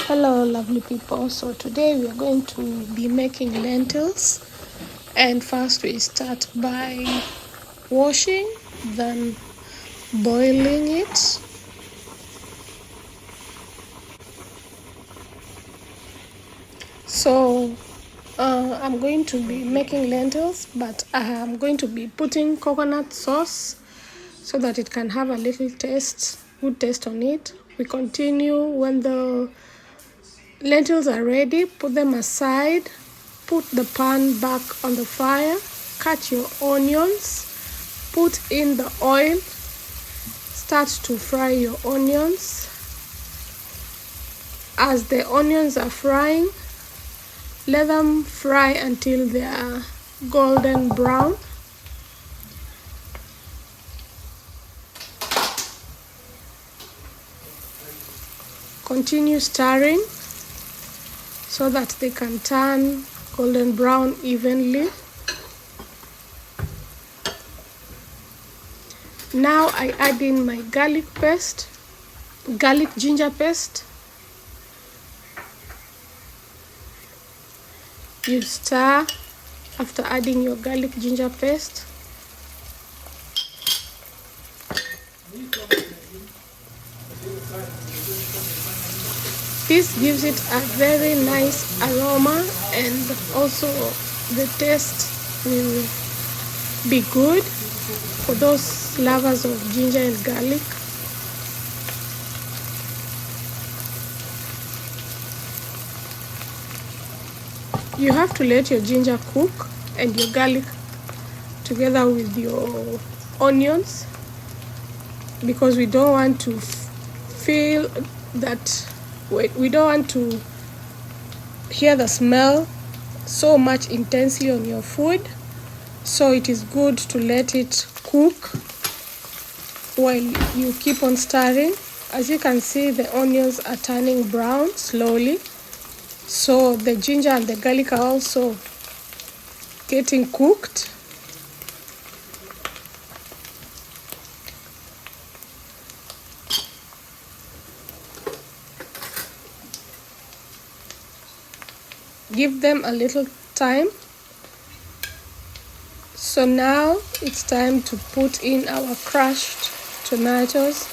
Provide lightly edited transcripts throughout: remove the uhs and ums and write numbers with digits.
Hello lovely people, so today we are going to be making lentils, and first we start by washing, then boiling it. So I'm going to be making lentils, but I'm going to be putting coconut sauce so that it can have a little taste, good taste on it. We continue when the lentils are ready. Put them aside, put the pan back on the fire, cut your onions, put in the oil, start to fry your onions. As the onions are frying, let them fry until they are golden brown. Continue stirring so that they can turn golden brown evenly. Now I add in my garlic ginger paste. You stir after adding your garlic ginger paste. This gives it a very nice aroma, and also the taste will be good for those lovers of ginger and garlic. You have to let your ginger cook and your garlic together with your onions, because we don't want to feel that we don't want to hear the smell so much intensely on your food. So it is good to let it cook while you keep on stirring. As you can see, the onions are turning brown slowly, so the ginger and the garlic are also getting cooked. Give them a little time. So now it's time to put in our crushed tomatoes.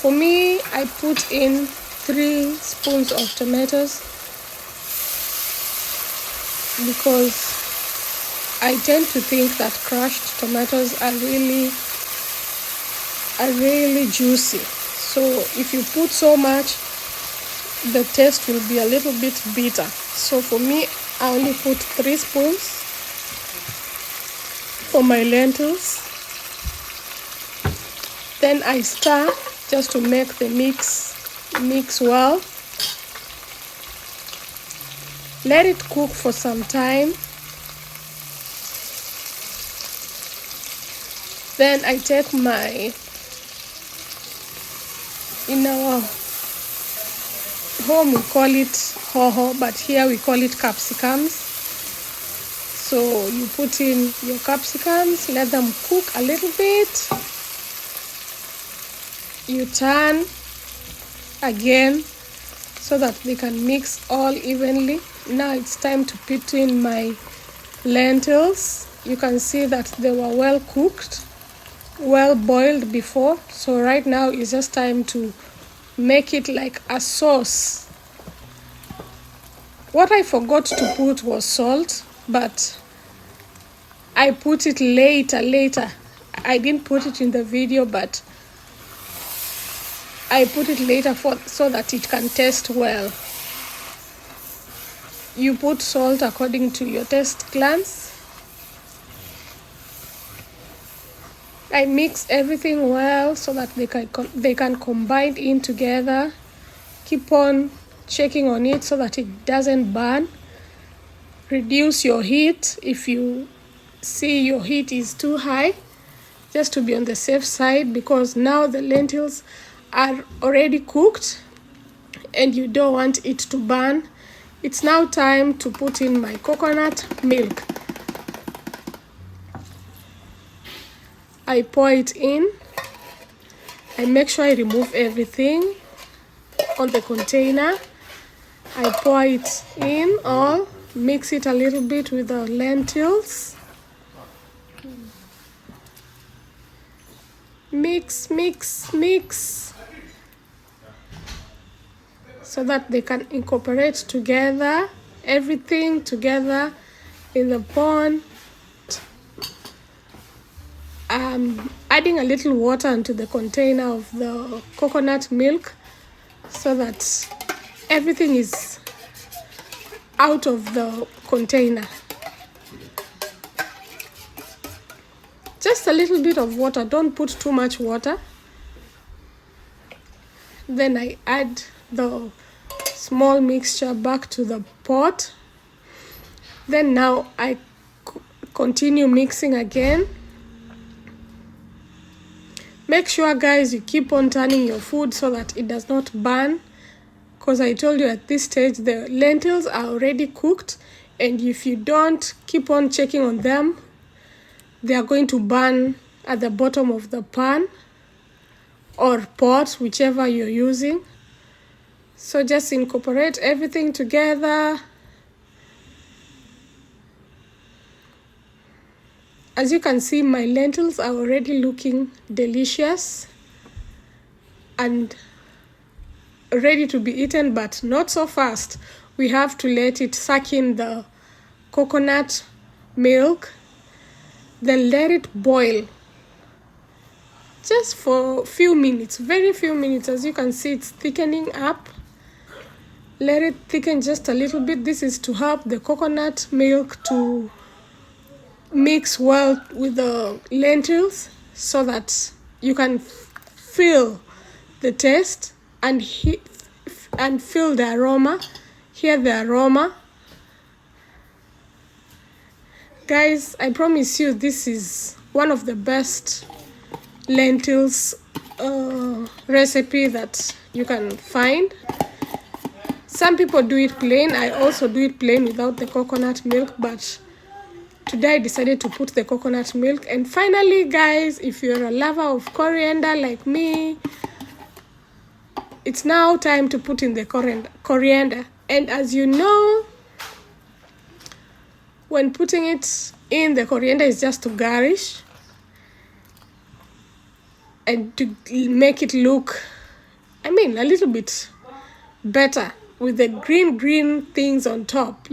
For me, I put in 3 spoons of tomatoes because I tend to think that crushed tomatoes are really juicy. So if you put so much, the taste will be a little bit bitter. So for me, I only put 3 spoons for my lentils. Then I stir just to make the mix well. Let it cook for some time. Then I take in our home we call it hoho, but here we call it capsicums. So you put in your capsicums, let them cook a little bit. You turn again so that they can mix all evenly. Now it's time to put in my lentils. You can see that they were well cooked, well boiled before. So right now it's just time to make it like a sauce. What I forgot to put was salt, but I put it later. I didn't put it in the video, but I put it later so that it can taste well. You put salt according to your taste glands. I mix everything well so that they can combine in together. Keep on checking on it so that it doesn't burn. Reduce your heat if you see your heat is too high, just to be on the safe side, because now the lentils are already cooked and you don't want it to burn. It's now time to put in my coconut milk. I pour it in. I make sure I remove everything. on the container. I pour it in, or mix it a little bit with the lentils. Mix, mix, mix, so that they can incorporate together, everything together in the pot. Adding a little water into the container of the coconut milk so that everything is out of the container. Just a little bit of water, don't put too much water. Then I add the small mixture back to the pot. Then now I continue mixing again. Make sure, guys, you keep on turning your food so that it does not burn, because I told you at this stage the lentils are already cooked, and if you don't keep on checking on them, they are going to burn at the bottom of the pan or pot, whichever you're using. So just incorporate everything together. As you can see, my lentils are already looking delicious and ready to be eaten, but not so fast. We have to let it suck in the coconut milk, then let it boil just for a few minutes, very few minutes. As you can see, it's thickening up. Let it thicken just a little bit. This is to help the coconut milk to mix well with the lentils, so that you can feel the taste and feel the aroma, hear the aroma. Guys, I promise you, this is one of the best lentils recipe that you can find. Some people do it plain. I also do it plain without the coconut milk, but today I decided to put the coconut milk. And finally, guys, if you're a lover of coriander like me, it's now time to put in the coriander. And as you know, when putting it in, the coriander is just to garnish and to make it look, a little bit better with the green things on top,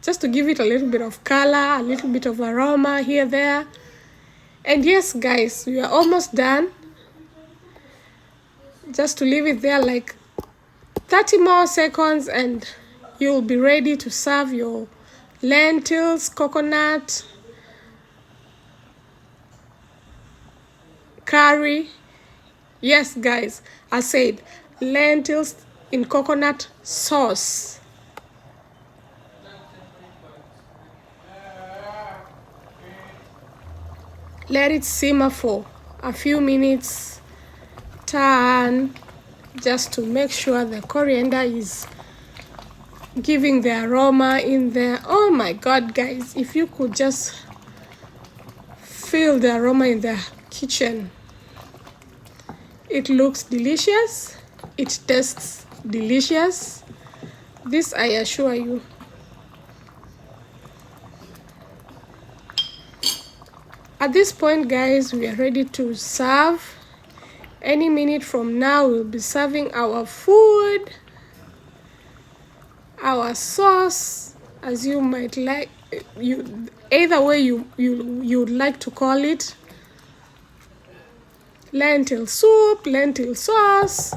just to give it a little bit of color, a little bit of aroma here, there. And yes, guys, we are almost done. Just to leave it there like 30 more seconds and you'll be ready to serve your lentils, coconut, curry. Yes, guys, I said lentils in coconut sauce. Let it simmer for a few minutes. Turn, just to make sure the coriander is giving the aroma in there. Oh my God, guys, if you could just feel the aroma in the kitchen. It looks delicious. It tastes delicious. This I assure you. At this point, guys, we are ready to serve. Any minute from now, we'll be serving our food, our sauce, as you might like, either way you'd like to call it. Lentil soup, lentil sauce.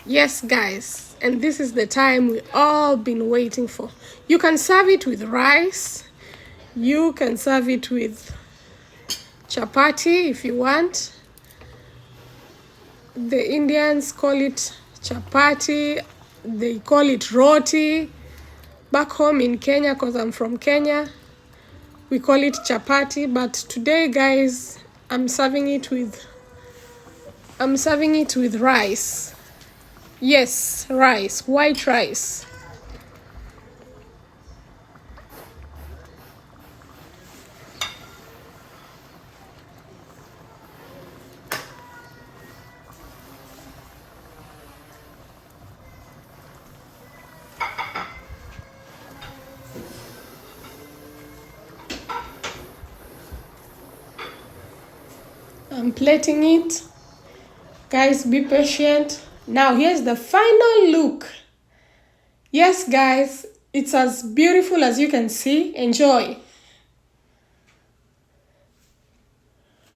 Yes, guys, and this is the time we all been waiting for. You can serve it with rice. You can serve it with chapati if you want. The Indians call it chapati. They call it roti. Back home in Kenya, because I'm from Kenya, we call it chapati. But today, guys, I'm serving it with rice. Yes, rice, white rice. I'm plating it. Guys, be patient. Now here's the final look. Yes guys, it's as beautiful as you can see. Enjoy.